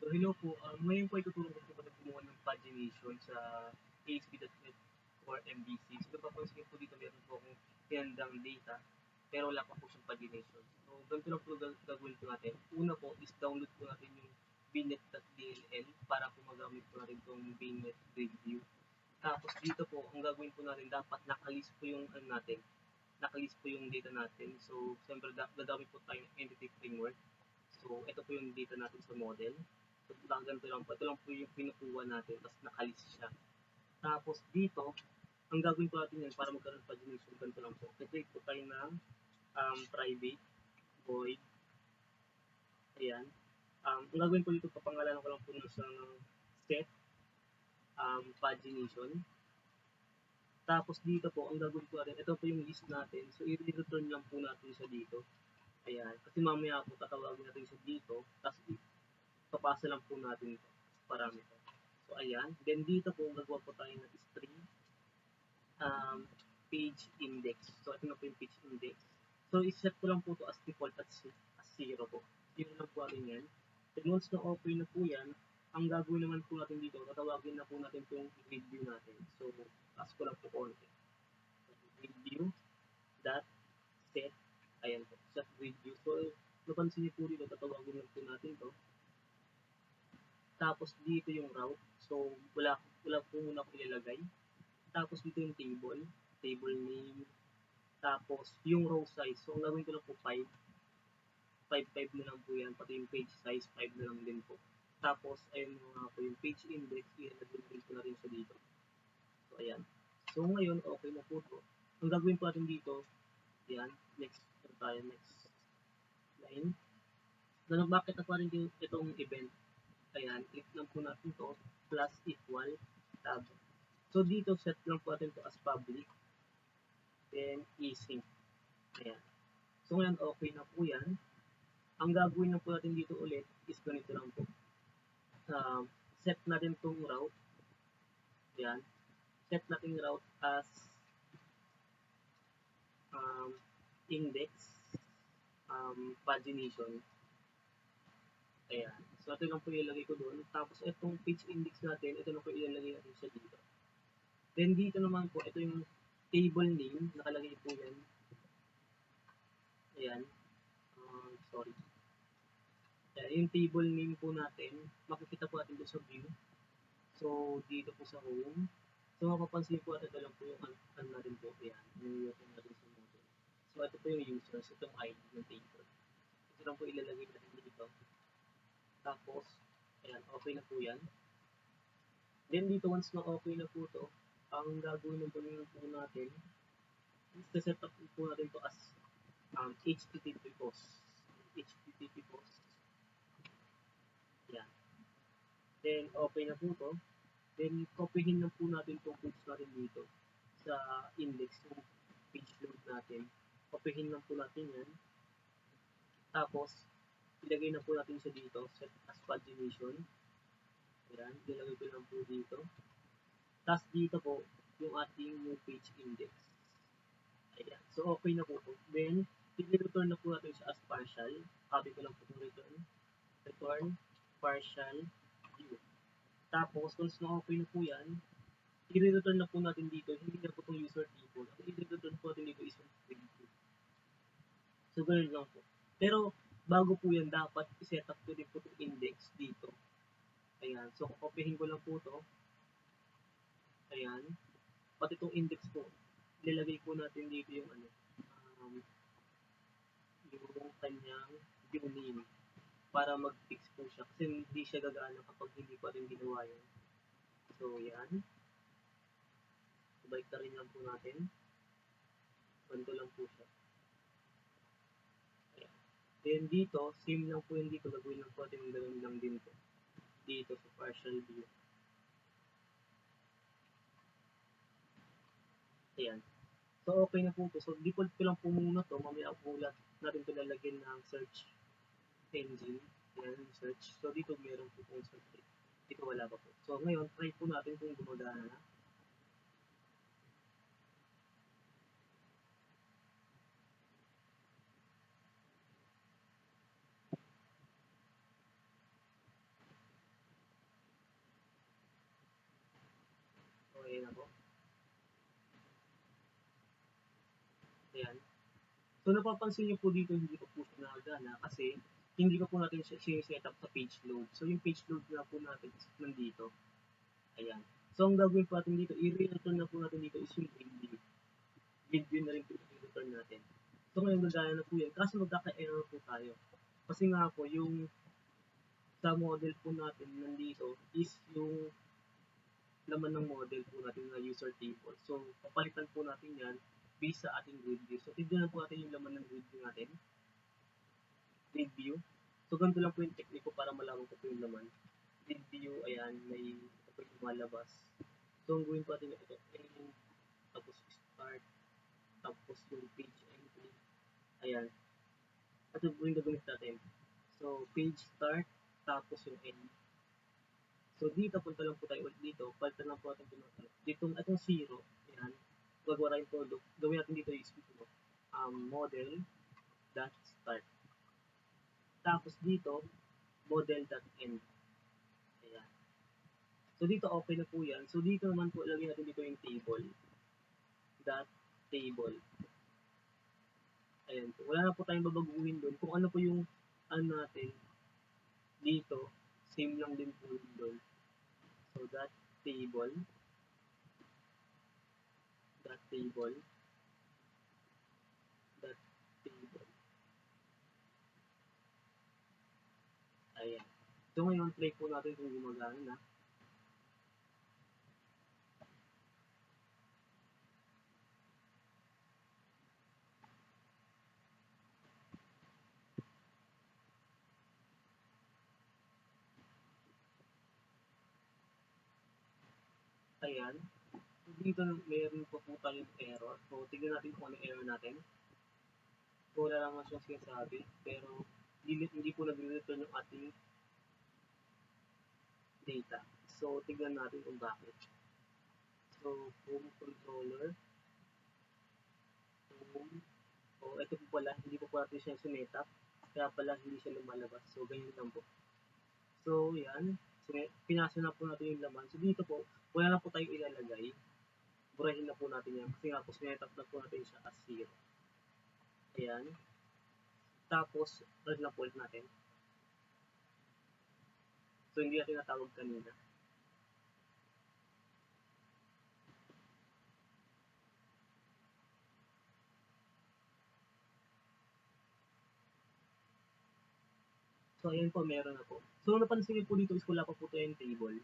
So hello po, ngayon po ituturo ko po kayo kumuha ng pagination sa ASP.NET or MVC. So napapansin po dito meron po akong handang data pero wala pa po siyang pagination. So ganito lang po gagawin po natin. Una po is download po natin yung bnet.dll para po magamit po natin itong bnet grid view. Tapos dito po, ang gagawin po natin dapat nakalist po yung natin. Nakalist po yung data natin. So siyempre gagamit po tayo ng entity framework. So ito po yung data natin sa model. So, ganito lang po. Ito lang po yung pinukuha natin, tapos nakalist siya. Tapos dito, ang gagawin po natin yan para magkaroon ng pagination, ganito lang po. Nag-create po tayo ng private void. Ayan. Ang gagawin po dito, papangalanan ko lang po ng set pagination. Tapos dito po, ang gagawin po natin, ito po yung list natin. So, i-return lang po natin siya dito. Ayan. Kasi mamaya po, tatawagin natin siya dito. Tapos, papasa lang po natin ito. Parameter. So, ayan. Then, dito po, gagawa po tayo ng string page index. So, ito na po yung page index. So, iset ko lang po ito as default at 0 po. 0 lang po natin yan. Then, once na okay na po yan, ang gagawin naman po natin dito, tatawagin na po natin itong grid view natin. So, pass ko lang po konti. Grid view dot set. Ayan po. Set grid view. So, napansin niyo po dito, tatawagin lang po natin ito. Tapos dito yung route. So, wala po muna akong ilalagay. Tapos dito yung table name. Tapos yung row size. So, ang gagawin ko lang po 5. 5 na lang po yan. Pati yung page size, 5 na lang din po. Tapos, ayun nga po yung page index. I-lagay ko na rin siya dito. So, ayan. So, ngayon, okay na po ito. Ang gagawin po natin dito, yan. Next line. So, bakit na pa rin itong event? Ayan, click lang po natin to plus equal tab. So, dito set lang po natin to as public. Then, async. Ayan. So, ngayon, okay na po yan. Ang gagawin na po natin dito ulit is ganito lang po. Set natin itong route. Ayan. Set natin route as index pagination. Ayan. So, ito lang po ilalagay ko doon. Tapos, itong page index natin, ito lang po ilalagay natin siya dito. Then, dito naman po, ito yung table name. Nakalagay po yan. Ayan. Sorry. Ayan, yung table name po natin, makikita po natin doon sa view. So, dito po sa home. So, mapapansin po natin, ito lang po yung ano natin po. Ayan. Yung user natin sa model. So, ito po yung users. Itong ID ng table. Ito lang po ilalagay natin dito. Tapos, ayan, okay na po yan. Then dito, once na okay na po ito, ang gagawin na po natin, is set up po natin ito as HTTP post. HTTP post. Yan. Then, okay na po ito. Then, copyhin na po natin itong codes natin dito sa index ng page load natin. Copyhin lang po natin yan. Tapos, ilagay na po natin siya dito, set as pagination. Ayan, ilagay ko lang po dito. Tapos dito po, yung ating new page index. Ayan, so okay na po po. Then, i-return na po natin siya as partial. Copy ko lang po itong return partial view. Tapos, once na okay na po yan, i-return na po natin dito, hindi na po itong user table. Ang i-return po natin dito is yung grid view. So, ganun lang po. Pero, bago po yan, dapat i-set up ko din po itong index dito. Ayan. So, kukopihin ko lang po ito. Ayan. Pati itong index po, ilalagay po natin dito yung yung kanyang view name para mag-fix po siya. Kasi hindi siya gagana kapag hindi pa rin ginawa yun. So, yan. Balik na rin lang po natin. Ganito lang po siya. Ayan. Then dito, same lang po yung dito. Gagawin lang po natin ganoon lang din po. Dito sa partial view. Ayan. So, okay na po ito. So, default ko lang po muna ito. Mamaya po natin ito lalagyan ng search engine. Ayan, search. So, dito meron po pong search. Dito wala pa po. So, ngayon, try po natin kung gumagana na. na po. Ayan. So, napapansin nyo po dito, hindi pa po siya nagana kasi hindi pa po natin siya set up sa page load. So, yung page load na po natin is nandito. Ayan. So, ang gagawin po natin dito, i-return na po natin dito is yung grid view. Grid view na rin po yung return natin. So, ngayon nagana na po yan. Kaso magkaka-error po tayo. Kasi nga po, yung sa model po natin nandito is yung laman ng model po natin na user table. So, papalitan po natin yan based sa ating grid view. So, tignan po natin yung laman ng grid view natin. Grid view. So, ganito lang po yung technique ko para malaman ko po yung laman. Grid view, ayan, may ito po yung lumalabas. So, ang gawin po natin ito, tapos start, tapos yung page entry. Ayan. Ito po yung gagawin natin. So, page start, tapos yung end. So, dito, punta lang po tayo ulit dito. Palitan lang po natin dito. Itong 0, ayan. Gagawa tayong product. Gawin natin dito is model dot start. Tapos dito, model dot end. Ayan. So, dito okay na po yan. So, dito naman po, lagyan natin dito yung table. Dot table. Ayan po. Wala na po tayong babaguhin doon. Kung ano po yung natin dito, same lang din po doon. So, that table, that table, that table. Ayan. So, ngayon, try po natin kung gumagana na. Ayan. So, dito mayroon po tayong error. So, tignan natin kung ano error natin. So, wala naman siyang sinasabi. Pero, hindi po nag-return yung ating data. So, tignan natin kung bakit. So, home controller. Home. O, ito po pala. Hindi po natin siya sinetap. Kaya pala hindi siya lumalabas. So, ganyan lang po. So, yan. So, pinasa na po natin yung laman. So, dito po, wala na po tayong ilalagay. Burahin na po natin yan. Kasi nga po, sinetap na po natin siya as 0. Ayan. Tapos, run na po ulit natin. So, hindi natin natawag kanina. So, ayan po, meron na po. So, napansin niyo po dito is wala pa po tayong table.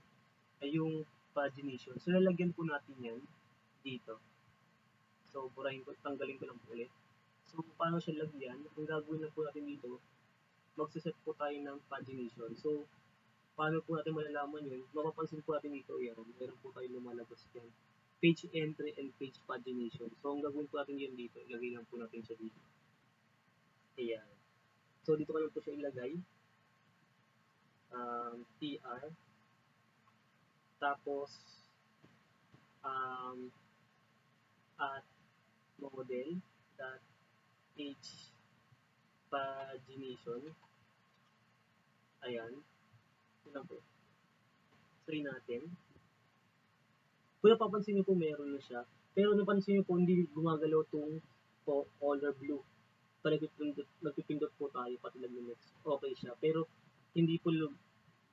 Ay yung pagination. So, lalagyan po natin yan dito. So, burahin ko, tanggalin ko lang po ulit. So, paano siya lagyan? Ang gagawin lang po natin dito, magsiset po tayo ng pagination. So, paano po natin malalaman yun? Mapapansin po natin dito, yan. Meron po tayo lumalabas yan. Page entry and page pagination. So, ang gagawin po natin yun dito, ilagay lang po natin siya dito. Ayan. So, dito ko lang po siya ilagay. TR. Tapos, at model dot page pagination. Ayan. Ito po. Try natin. Kung napapansin nyo po, meron na siya. Pero napansin nyo po, hindi gumagalaw itong color blue. Pag nagpipindot po tayo, pati nag-next, okay siya. Pero, hindi po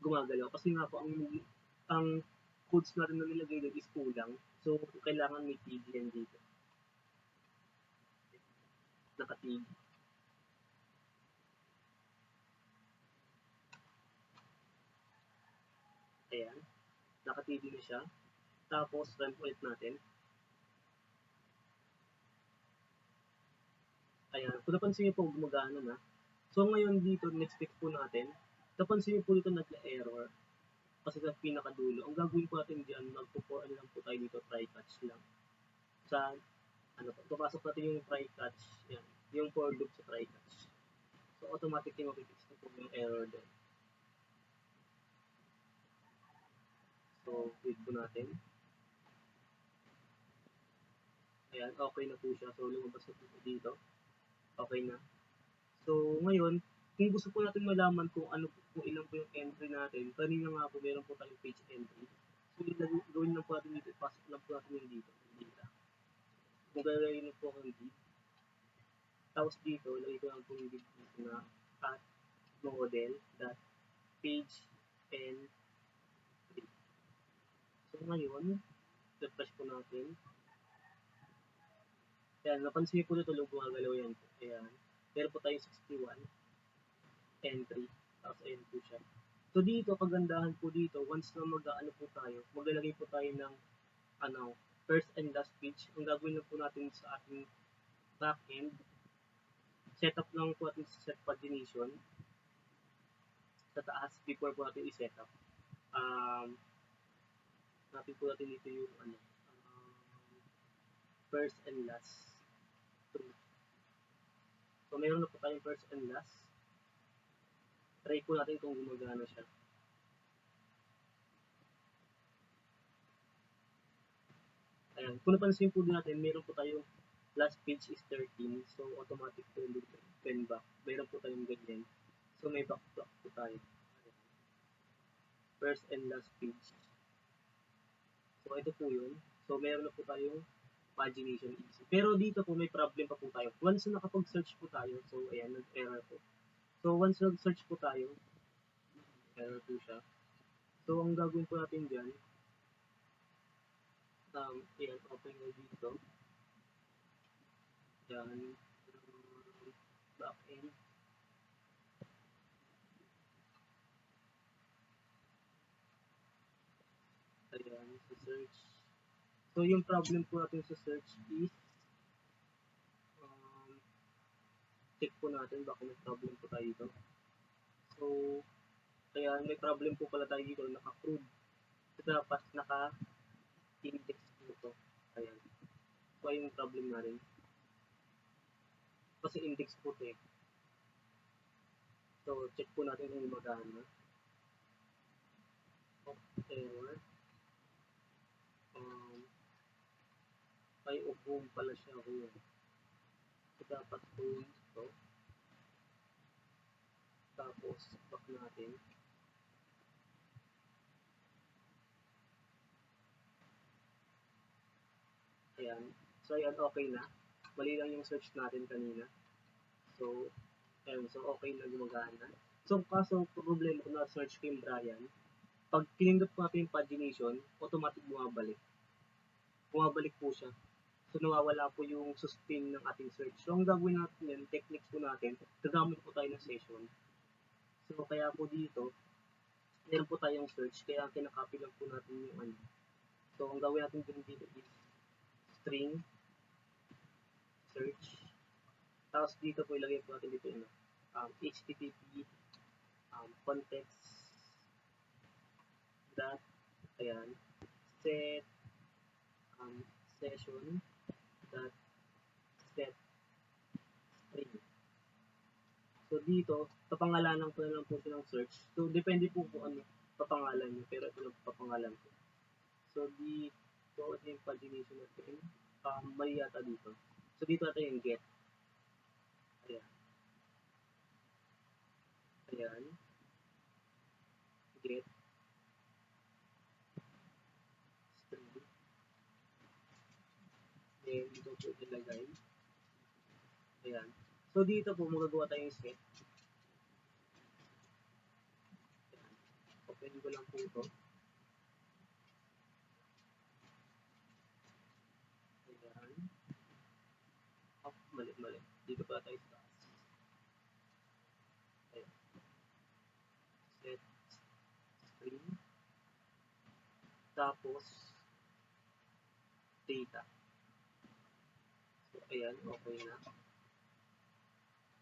gumagalaw. Kasi nga po, ang codes natin na nilagay doon is kulang. So, kailangan may TD yan dito. Naka-TD. Ayan. Naka-TD na siya. Tapos, run ulit natin. Ayan. Kung napansin nyo po, gumagana na. So, ngayon dito, next fix po natin. Napansin nyo po dito nagla-error. Kasi sa pinakadulo. Ang gagawin po natin dyan, ano lang po tayo dito, try catch lang. Sa, papasok natin yung try catch. Yan. Yung for loop sa try catch. So, automatically mapipix na po yung error doon. So, wait po natin. Ayan, okay na po siya. So, lumabas na po dito. Okay na. So, ngayon, kung gusto po natin malaman kung ano po, ilan po yung entry natin, kanina nga po meron po tayong page entry. So, gawin lang po natin dito, pasok lang po natin yung dito, data. Kung gagawin po ang div, tapos dito, lagay ko lang po yung div dito na at model dot page and tree. So ngayon, refresh po natin. Ayan, napansin po ito tulog gumagalaw yan. Ayan, meron po tayo 61 entry, tapos ayan po siya. So dito, kagandahan po dito, once na mag-ano po tayo, maglalagay po tayo ng first and last page. Ang gagawin na po natin sa ating backend, setup lang po natin sa set pagination sa taas before po natin i-set up. Natin po natin dito yung first and last. So meron na po tayong first and last. Try po natin kung gumagana siya. Ayan, kung napansin po natin, meron po tayong last page is 13. So automatic po yung 10 back. Meron po tayong ganyan. So may back po tayo. First and last page. So ito po yun. So meron na po tayong pagination easy. Pero dito po may problem pa po tayo. Once na nakapag-search po tayo, so ayan, nag-error po. So once nag-search po tayo, error po siya. So ang gagawin po natin dyan, ayan, open na dito. Yan, backend. Ayan, sa search. So yung problem po natin sa search is, check po natin baka may problem po tayo dito. So, kaya may problem po pala tayo dito, naka-crude. So, dapat naka-index po ito. Ayan. So, yung problem na rin. Kasi index po ito eh. So, check po natin kung magana. Error. Ay, home pala siya. Home. So, dapat home ito. Tapos, back natin. Ayan. So, ayan, okay na. Mali lang yung search natin kanina. So, ayan. So, okay na gumagana. So, kaso, problema kung na-search ko yung Brian, pag pinindot po natin yung pagination, automatic bumabalik. Bumabalik po siya. So, nawawala po yung sustain ng ating search. So, ang gagawin natin yan, techniques po natin, gagamit po tayo ng session. So, kaya po dito, meron po tayong search, kaya kinakopy lang po natin yung ano. So, ang gawin natin dito is string search. Tapos dito po ilagay po natin dito yung http context dot ayan set session dot set string. So dito, papangalanan ko na lang po siya ng search. So depende po kung ano papangalan niyo, pero ito lang papangalan ko. So dito, ito yung pagination natin. Mali yata dito. So dito natin yung get. Ayan. Ayan. Get. String. Then dito po ilagay. Ayan. So dito po magagawa tayong set. Ayan. Open ko lang po ito. Ayan. Oh, mali. Dito pa tayo sa taas. Ayan. Set string. Tapos data. So, ayan. Okay na.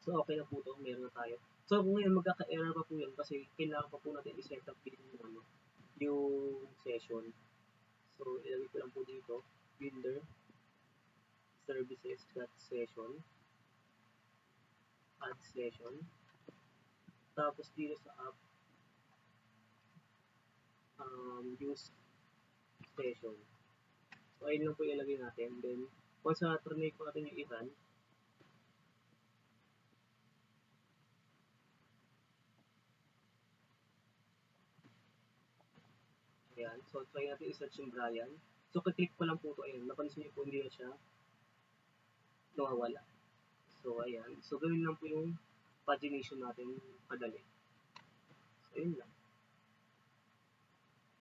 So, okay na po ito. Meron na tayo. So, kung ngayon magkaka-error pa po yan kasi kailangan pa po natin i-set up yung session. So, ilagay ko lang po dito, builder, services.session, add session. Tapos dito sa app, use session. So, ayun lang po ilagay natin. Then, once na-terminate po natin yung i-run, ayan. So, try natin i-search yung Brian. So, kiklik ko lang po ito. Ayan, napansin niyo po hindi na siya nawawala. So, ayan. So, gawin lang po yung pagination natin madali. So, yun lang.